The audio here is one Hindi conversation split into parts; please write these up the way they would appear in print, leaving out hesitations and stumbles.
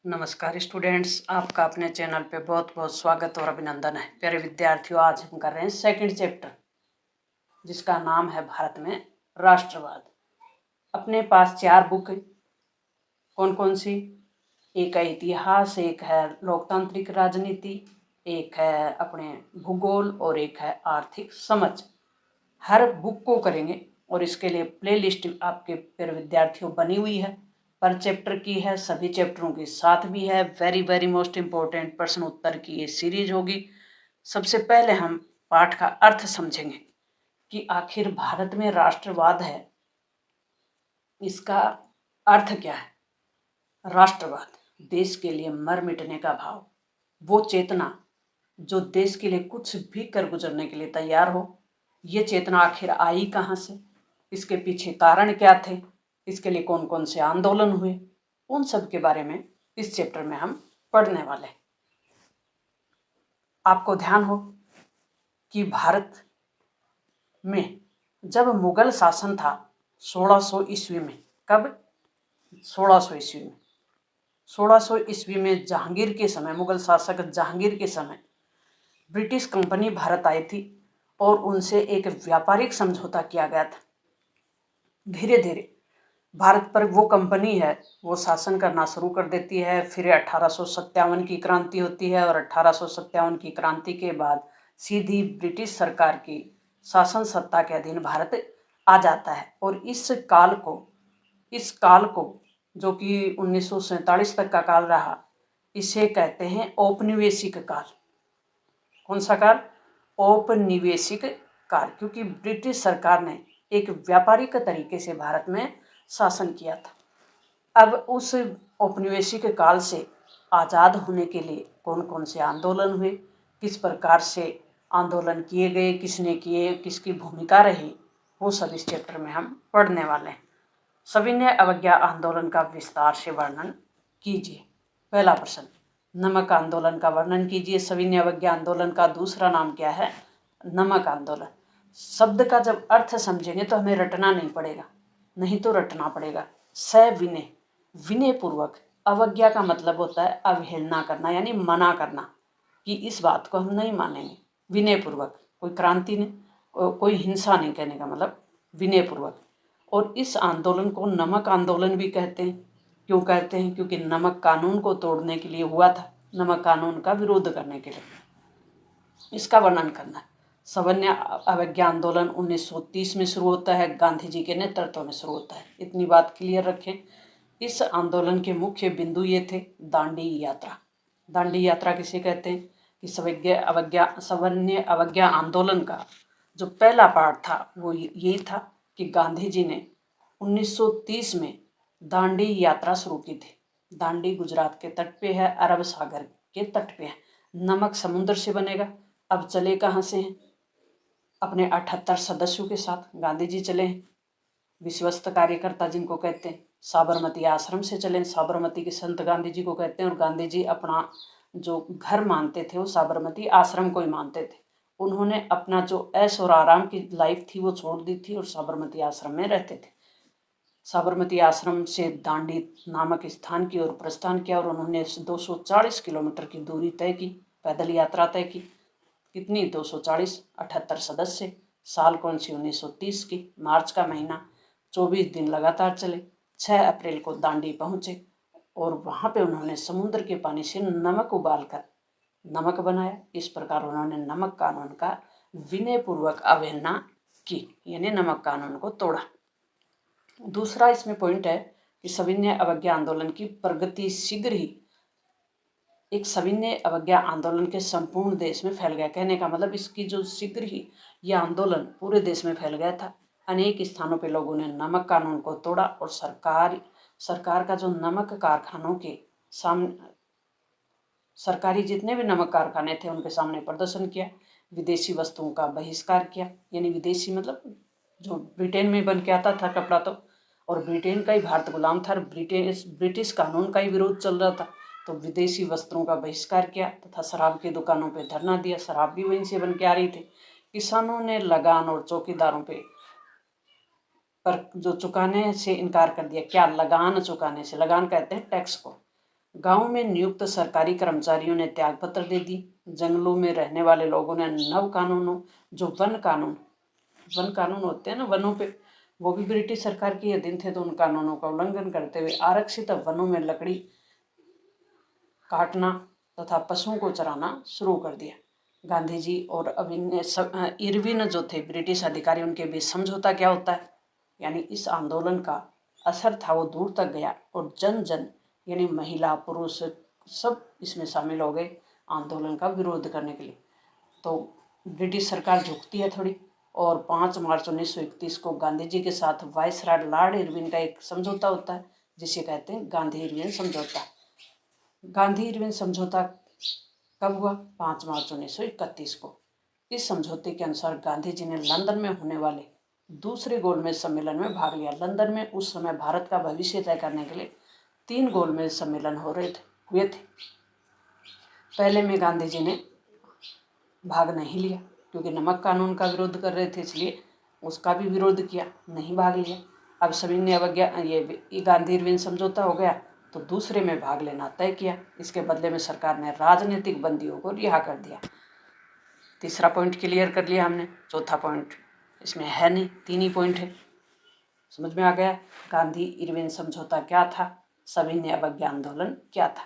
नमस्कार स्टूडेंट्स, आपका अपने चैनल पे बहुत बहुत स्वागत और अभिनंदन है। प्यारे विद्यार्थियों, आज हम कर रहे हैं सेकंड चैप्टर जिसका नाम है भारत में राष्ट्रवाद। अपने पास 4 बुक कौन कौन सी? एक है इतिहास, एक है लोकतांत्रिक राजनीति, एक है अपने भूगोल और एक है आर्थिक समझ। हर बुक को करेंगे और इसके लिए प्लेलिस्ट आपके प्यारे विद्यार्थियों बनी हुई है। पर चैप्टर की है, सभी चैप्टरों के साथ भी है। वेरी वेरी मोस्ट इम्पोर्टेंट प्रश्न उत्तर की ये सीरीज होगी। सबसे पहले हम पाठ का अर्थ समझेंगे कि आखिर भारत में राष्ट्रवाद है, इसका अर्थ क्या है। राष्ट्रवाद, देश के लिए मर मिटने का भाव, वो चेतना जो देश के लिए कुछ भी कर गुजरने के लिए तैयार हो। ये चेतना आखिर आई कहाँ से, इसके पीछे कारण क्या थे, इसके लिए कौन कौन से आंदोलन हुए, उन सब के बारे में इस चैप्टर में हम पढ़ने वाले हैं। आपको ध्यान हो कि भारत में जब मुगल शासन था 1600 ईस्वी में, कब? 1600 ईस्वी में। 1600 ईस्वी में जहांगीर के समय, मुगल शासक जहांगीर के समय ब्रिटिश कंपनी भारत आई थी और उनसे एक व्यापारिक समझौता किया गया था। धीरे धीरे भारत पर वो कंपनी है वो शासन करना शुरू कर देती है। फिर 1857 की क्रांति होती है और 1857 की क्रांति के बाद सीधी ब्रिटिश सरकार की शासन सत्ता के अधीन भारत आ जाता है। और इस काल को जो कि 1947 तक का काल रहा, इसे कहते हैं औपनिवेशिक काल। कौन सा काल? औपनिवेशिक काल, क्योंकि ब्रिटिश सरकार ने एक व्यापारिक तरीके से भारत में शासन किया था। अब उस औपनिवेशिक काल से आज़ाद होने के लिए कौन कौन से आंदोलन हुए, किस प्रकार से आंदोलन किए गए, किसने किए, किसकी भूमिका रही, वो सब इस चैप्टर में हम पढ़ने वाले हैं। सविनय अवज्ञा आंदोलन का विस्तार से वर्णन कीजिए। पहला प्रश्न, नमक आंदोलन का वर्णन कीजिए। सविनय अवज्ञा आंदोलन का दूसरा नाम क्या है? नमक आंदोलन। शब्द का जब अर्थ समझेंगे तो हमें रटना नहीं पड़ेगा, नहीं तो रटना पड़ेगा। सविनय, विनय पूर्वक। अवज्ञा का मतलब होता है अवहेलना करना, यानी मना करना कि इस बात को हम नहीं मानेंगे। विनय पूर्वक, कोई क्रांति नहीं, कोई हिंसा नहीं, कहने का मतलब विनय पूर्वक। और इस आंदोलन को नमक आंदोलन भी कहते हैं। क्यों कहते हैं? क्योंकि नमक कानून को तोड़ने के लिए हुआ था, नमक कानून का विरोध करने के लिए। इसका वर्णन करना है। सविनय अवज्ञा आंदोलन 1930 में शुरू होता है, गांधी जी के नेतृत्व में शुरू होता है। इतनी बात क्लियर रखें। इस आंदोलन के मुख्य बिंदु ये थे। दांडी यात्रा। दांडी यात्रा किसे कहते हैं? कि सविनय अवज्ञा आंदोलन का जो पहला पार्ट था वो यही था कि गांधी जी ने 1930 में दांडी यात्रा शुरू की थी। दांडी गुजरात के तट पे है, अरब सागर के तट पे है। नमक समुद्र से बनेगा। अब चले कहाँ से हैं? अपने 78 सदस्यों के साथ गांधी जी चले हैं। विश्वस्त कार्यकर्ता जिनको कहते हैं, साबरमती आश्रम से चले। साबरमती के संत गांधी जी को कहते हैं। और गांधी जी अपना जो घर मानते थे वो साबरमती आश्रम को ही मानते थे। उन्होंने अपना जो ऐश और आराम की लाइफ थी वो छोड़ दी थी और साबरमती आश्रम में रहते थे। साबरमती आश्रम से दांडी नामक स्थान की ओर प्रस्थान किया और उन्होंने 240 किलोमीटर की दूरी तय की, पैदल यात्रा तय की। कितनी? 240, 78 सदस्य। साल कौन सी? 1930 की। मार्च का महीना, 24 दिन लगातार चले। 6 अप्रैल को दांडी पहुंचे और वहां पे उन्होंने समुद्र के पानी से नमक उबालकर नमक बनाया। इस प्रकार उन्होंने नमक कानून का विनय पूर्वक अवहेलना की, यानी नमक कानून को तोड़ा। दूसरा इसमें पॉइंट है कि सविनय अवज्ञा आंदोलन की प्रगति शीघ्र ही एक सविनय अवज्ञा आंदोलन के संपूर्ण देश में फैल गया। कहने का मतलब इसकी जो शीघ्र ही यह आंदोलन पूरे देश में फैल गया था। अनेक स्थानों पे लोगों ने नमक कानून को तोड़ा और सरकार का जो नमक कारखानों के सामने, सरकारी जितने भी नमक कारखाने थे उनके सामने प्रदर्शन किया। विदेशी वस्तुओं का बहिष्कार किया, यानी विदेशी मतलब जो ब्रिटेन में बन के आता था कपड़ा, तो और ब्रिटेन का ही भारत गुलाम था। ब्रिटिश कानून का ही विरोध चल रहा था, तो विदेशी वस्त्रों का बहिष्कार किया तथा शराब की दुकानों पे धरना दिया। शराब भी वहीं से बन के आ रही थी। किसानों ने लगान और चौकीदारों पे पर जो चुकाने से इनकार कर दिया। क्या? लगान चुकाने से। लगान कहते हैं टैक्स को। गांव में नियुक्त सरकारी कर्मचारियों ने त्यागपत्र दे दी। जंगलों में रहने वाले लोगों ने नव कानूनों, जो वन कानून होते हैं ना वनों पे, वो भी ब्रिटिश सरकार के अधीन थे, तो उन कानूनों का उल्लंघन करते हुए आरक्षित वनों में लकड़ी काटना तथा पशुओं को चराना शुरू कर दिया। गांधी जी और इरविन जो थे ब्रिटिश अधिकारी, उनके बीच समझौता क्या होता है, यानी इस आंदोलन का असर था वो दूर तक गया और जन जन यानी महिला पुरुष सब इसमें शामिल हो गए आंदोलन का विरोध करने के लिए। तो ब्रिटिश सरकार झुकती है थोड़ी, और 5 मार्च 1931 को गांधी जी के साथ वायसराय लॉर्ड इरविन का एक समझौता होता है, जिसे कहते हैं गांधी इरविन समझौता। गांधी इरविन समझौता कब हुआ? 5 मार्च 1931 को। इस समझौते के अनुसार गांधी जी ने लंदन में होने वाले दूसरे गोलमेज सम्मेलन में भाग लिया। लंदन में उस समय भारत का भविष्य तय करने के लिए 3 गोलमेज सम्मेलन हुए थे। पहले में गांधी जी ने भाग नहीं लिया क्योंकि नमक कानून का विरोध कर रहे थे, इसलिए उसका भी विरोध किया, नहीं भाग लिया। अब सभी ने अवज्ञा, ये गांधी इरविन समझौता हो गया, तो दूसरे में भाग लेना तय किया। इसके बदले में सरकार ने राजनीतिक बंदियों को रिहा कर दिया। तीसरा पॉइंट क्लियर कर लिया हमने। चौथा पॉइंट इसमें है नहीं, 3 ही पॉइंट है। समझ में आ गया गांधी इरविन समझौता क्या था, सविनय अवज्ञा आंदोलन क्या था,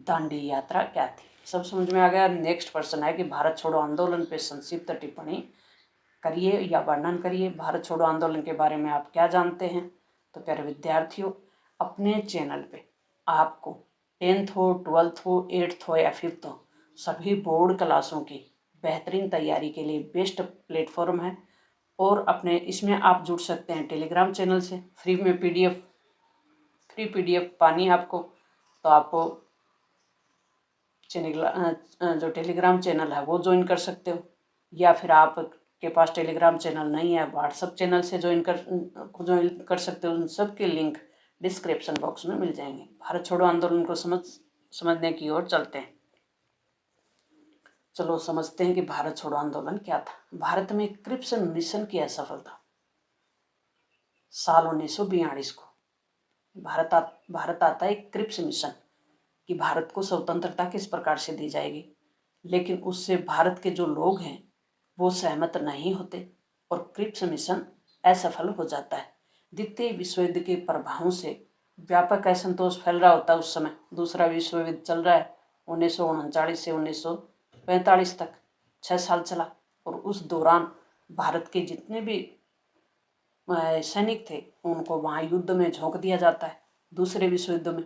दांडी यात्रा क्या थी, सब समझ में आ गया। नेक्स्ट प्रश्न है कि भारत छोड़ो आंदोलन पे संक्षिप्त टिप्पणी करिए या वर्णन करिए। भारत छोड़ो आंदोलन के बारे में आप क्या जानते हैं? तो प्यारे विद्यार्थियों, अपने चैनल पे आपको 10th हो, 12th हो, 8th हो या 5th हो, सभी बोर्ड क्लासों की बेहतरीन तैयारी के लिए बेस्ट प्लेटफॉर्म है। और अपने इसमें आप जुड़ सकते हैं टेलीग्राम चैनल से। फ्री पीडीएफ पानी आपको, तो आपको जो टेलीग्राम चैनल है वो ज्वाइन कर सकते हो, या फिर आपके पास टेलीग्राम चैनल नहीं है, व्हाट्सएप चैनल से ज्वाइन कर सकते हो। उन सब के लिंक डिस्क्रिप्शन बॉक्स में मिल जाएंगे। भारत छोड़ो आंदोलन को समझने की ओर चलते हैं। चलो समझते हैं कि भारत छोड़ो आंदोलन क्या था। भारत में क्रिप्स मिशन की असफलता। साल 1942 को भारत आता है क्रिप्स मिशन कि भारत को स्वतंत्रता किस प्रकार से दी जाएगी, लेकिन उससे भारत के जो लोग हैं वो सहमत नहीं होते और क्रिप्स मिशन असफल हो जाता है। द्वितीय विश्व युद्ध के प्रभावों से व्यापक असंतोष फैल रहा होता है। उस समय दूसरा विश्व युद्ध चल रहा है, 1939 से 1945 तक 6 साल चला, और उस दौरान भारत के जितने भी सैनिक थे उनको वहाँ युद्ध में झोंक दिया जाता है, दूसरे विश्व युद्ध में।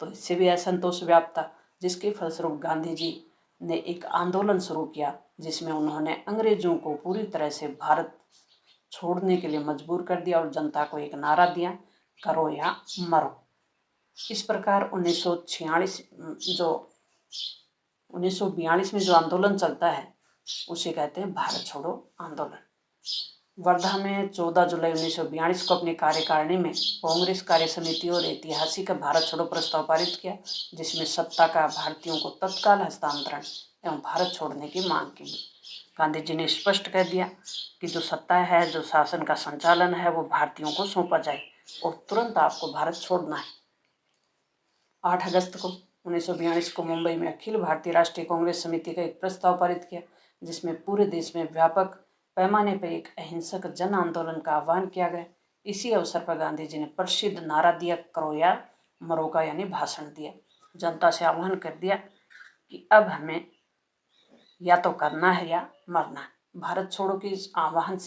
तो इससे भी असंतोष व्याप्त था, जिसके फलस्वरूप गांधी जी ने एक आंदोलन शुरू किया, जिसमें उन्होंने अंग्रेजों को पूरी तरह से भारत छोड़ने के लिए मजबूर कर दिया और जनता को एक नारा दिया, करो या मरो। इस प्रकार 1942 में जो आंदोलन चलता है उसे कहते हैं भारत छोड़ो आंदोलन। वर्धा में 14 जुलाई 1942 को अपनी कार्यकारिणी में कांग्रेस कार्य समिति और ऐतिहासिक भारत छोड़ो प्रस्ताव पारित किया, जिसमें सत्ता का भारतीयों को तत्काल हस्तांतरण एवं भारत छोड़ने की मांग की। गांधी जी ने स्पष्ट कर दिया कि जो सत्ता है, जो शासन का संचालन है, वो भारतीयों को सौंपा जाए और तुरंत आपको भारत छोड़ना है। 8 अगस्त को 1942 को मुंबई में अखिल भारतीय राष्ट्रीय कांग्रेस समिति का एक प्रस्ताव पारित किया, जिसमें पूरे देश में व्यापक पैमाने पर एक अहिंसक जन आंदोलन का आह्वान किया गया। इसी अवसर पर गांधी जी ने प्रसिद्ध नारा दिया, करो या मरो का, यानी भाषण दिया। जनता से आह्वान कर दिया कि अब हमें या तो करना है या मरना है। भारत छोड़ो के इस आह्वान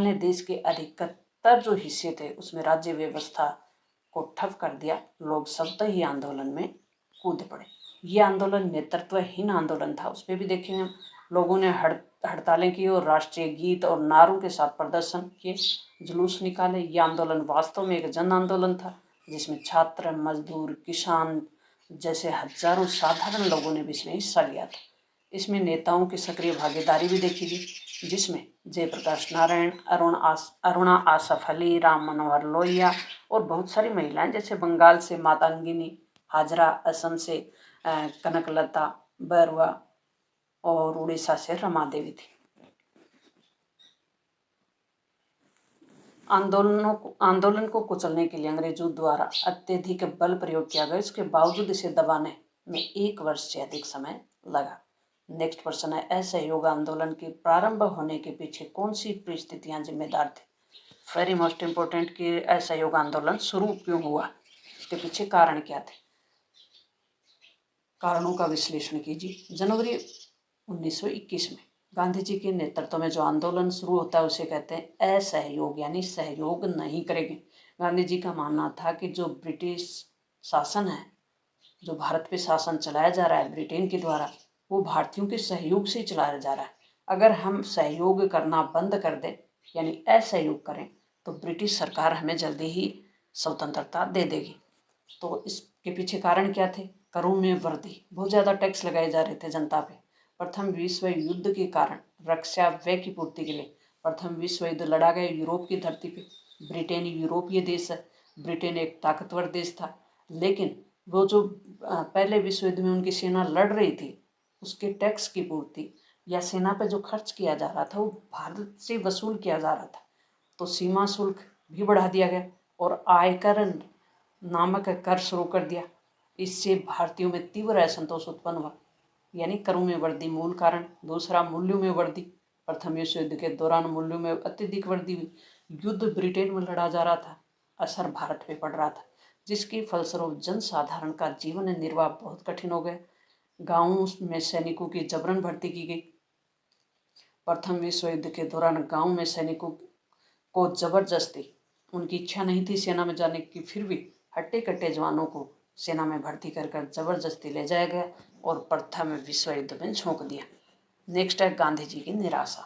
ने देश के अधिकतर जो हिस्से थे उसमें राज्य व्यवस्था को ठप कर दिया। लोग स्वतः ही आंदोलन में कूद पड़े। ये आंदोलन नेतृत्वहीन आंदोलन था। उस पर भी देखेंगे हम, लोगों ने हड़तालें की और राष्ट्रीय गीत और नारों के साथ प्रदर्शन किए, जुलूस निकाले। ये आंदोलन वास्तव में एक जन आंदोलन था, जिसमें छात्र, मजदूर, किसान जैसे हजारों साधारण लोगों ने भी इसमें हिस्सा लिया था। इसमें नेताओं की सक्रिय भागीदारी भी देखी गई, जिसमें जयप्रकाश नारायण, अरुणा आसफ अली, राम मनोहर लोहिया और बहुत सारी महिलाएं, जैसे बंगाल से मातंगिनी हाजरा, असम से कनकलता बरुआ और उड़ीसा से रमा देवी थी। आंदोलन को कुचलने के लिए अंग्रेजों द्वारा अत्यधिक बल प्रयोग किया गया। इसके बावजूद इसे दबाने में 1 वर्ष से अधिक समय लगा। नेक्स्ट प्रश्न है, असहयोग आंदोलन के प्रारंभ होने के पीछे कौन सी परिस्थितियां जिम्मेदार थी? वेरी मोस्ट इंपोर्टेंट कि असहयोग आंदोलन शुरू क्यों हुआ, इसके पीछे कारण क्या थे? कारणों का विश्लेषण कीजिए। जनवरी 1921 में गांधी जी के नेतृत्व में जो आंदोलन शुरू होता है उसे कहते हैं असहयोग, यानी सहयोग नहीं करेंगे। गांधी जी का मानना था कि जो ब्रिटिश शासन है, जो भारत पे शासन चलाया जा रहा है ब्रिटेन के द्वारा, वो भारतीयों के सहयोग से चलाया जा रहा है। अगर हम सहयोग करना बंद कर दें, यानी असहयोग करें, तो ब्रिटिश सरकार हमें जल्दी ही स्वतंत्रता दे देगी। तो इसके पीछे कारण क्या थे? करों में वृद्धि, बहुत ज़्यादा टैक्स लगाए जा रहे थे जनता पे। प्रथम विश्व युद्ध के कारण रक्षा व्यय की पूर्ति के लिए प्रथम विश्व युद्ध लड़ा गया यूरोप की धरती पे। ब्रिटेन यूरोपीय देश है, ब्रिटेन एक ताकतवर देश था, लेकिन वो जो पहले विश्व युद्ध में उनकी सेना लड़ रही थी, उसके टैक्स की पूर्ति या सेना पे जो खर्च किया जा रहा था वो भारत से वसूल किया जा रहा था। तो सीमा शुल्क भी बढ़ा दिया गया और आयकर नामक कर शुरू कर दिया। इससे भारतीयों में तीव्र असंतोष उत्पन्न हुआ, यानी करों में वृद्धि मूल कारण। दूसरा, मूल्यों में वृद्धि। प्रथम विश्व युद्ध के दौरान मूल्यों में अत्यधिक वृद्धि हुई। युद्ध ब्रिटेन में लड़ा जा रहा था, असर भारत पे पड़ रहा था, जिसके फलस्वरूप जनसाधारण का जीवन निर्वाह बहुत कठिन हो गया। गांवों में सैनिकों की जबरन भर्ती की गई। प्रथम विश्व युद्ध के दौरान गांव में सैनिकों को जबरदस्ती, उनकी इच्छा नहीं थी सेना में जाने की, फिर भी हट्टे कट्टे जवानों को सेना में भर्ती कर जबरदस्ती ले जाया गया और प्रथम विश्व युद्ध में झोंक दिया। नेक्स्ट है गांधी जी की निराशा।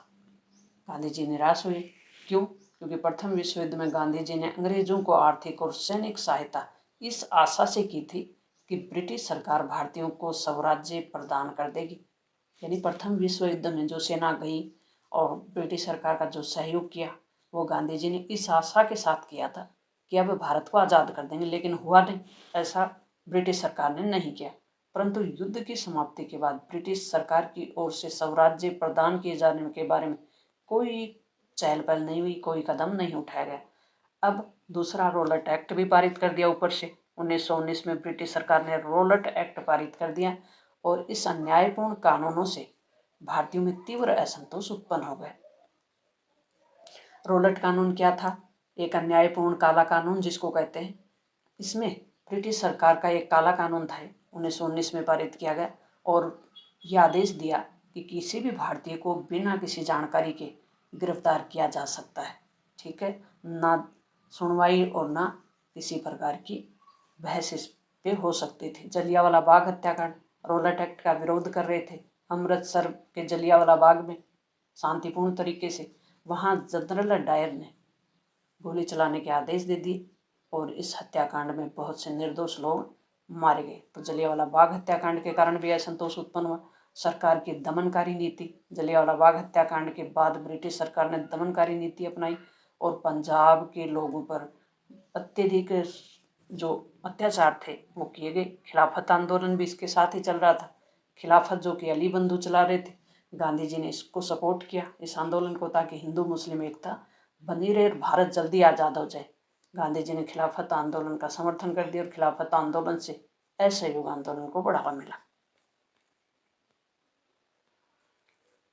गांधी जी निराश हुए, क्यों? क्योंकि प्रथम विश्व युद्ध में गांधी जी ने अंग्रेजों को आर्थिक और सैनिक सहायता इस आशा से की थी कि ब्रिटिश सरकार भारतीयों को स्वराज्य प्रदान कर देगी। यानी प्रथम विश्व युद्ध में जो सेना गई और ब्रिटिश सरकार का जो सहयोग किया, वो गांधी जी ने इस आशा के साथ किया था कि अब भारत को आज़ाद कर देंगे, लेकिन हुआ नहीं। ऐसा ब्रिटिश सरकार ने नहीं किया। परंतु युद्ध की समाप्ति के बाद ब्रिटिश सरकार की ओर से स्वराज्य प्रदान किए जाने के बारे में कोई चहल पहल नहीं हुई, कोई कदम नहीं उठाया गया। अब दूसरा रोलट एक्ट भी पारित कर दिया ऊपर से। 1919 में ब्रिटिश सरकार ने रोलट एक्ट पारित कर दिया और इस अन्यायपूर्ण कानूनों से भारतीयों में तीव्र असंतोष उत्पन्न हो गया। रोलट कानून क्या था? एक अन्यायपूर्ण काला कानून जिसको कहते हैं। इसमें ब्रिटिश सरकार का एक काला कानून था, 1919 में पारित किया गया और यह आदेश दिया कि किसी भी भारतीय को बिना किसी जानकारी के गिरफ्तार किया जा सकता है। ठीक है, ना सुनवाई और ना किसी प्रकार की बहस इस पे हो सकती थी। जलियांवाला बाग हत्याकांड, रोलट एक्ट का विरोध कर रहे थे अमृतसर के जलियांवाला बाग में शांतिपूर्ण तरीके से। वहाँ जनरल डायर ने गोली चलाने के आदेश दे दिए और इस हत्याकांड में बहुत से निर्दोष लोग मारे गए। तो जलियांवाला बाग हत्याकांड के कारण भी असंतोष उत्पन्न हुआ। सरकार की दमनकारी नीति, जलियांवाला बाग हत्याकांड के बाद ब्रिटिश सरकार ने दमनकारी नीति अपनाई और पंजाब के लोगों पर अत्यधिक जो अत्याचार थे वो किए गए। खिलाफत आंदोलन भी इसके साथ ही चल रहा था। खिलाफत जो कि अली बंधु चला रहे थे, गांधी जी ने इसको सपोर्ट किया, इस आंदोलन को, ताकि हिंदू मुस्लिम एकता बनी रहे और भारत जल्दी आज़ाद हो जाए। गांधी जी ने खिलाफत आंदोलन का समर्थन कर दिया और खिलाफत आंदोलन से असहयोग आंदोलन को बढ़ावा मिला।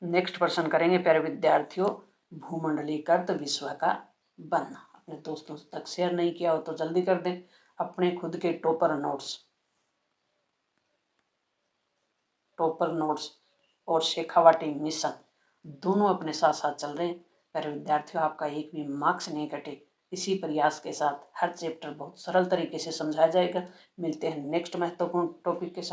नेक्स्ट प्रश्न करेंगे प्यारे विद्यार्थियों, भूमंडलीकृत विश्व का बनना। अपने दोस्तों तक शेयर नहीं किया हो तो जल्दी कर दें। अपने खुद के टॉपर नोट्स और शेखावाटी मिशन दोनों अपने साथ साथ चल रहे हैं। प्यारे विद्यार्थियों, आपका एक भी मार्क्स नहीं कटे। इसी प्रयास के साथ हर चैप्टर बहुत सरल तरीके से समझाया जाएगा। मिलते हैं नेक्स्ट महत्वपूर्ण टॉपिक के साथ।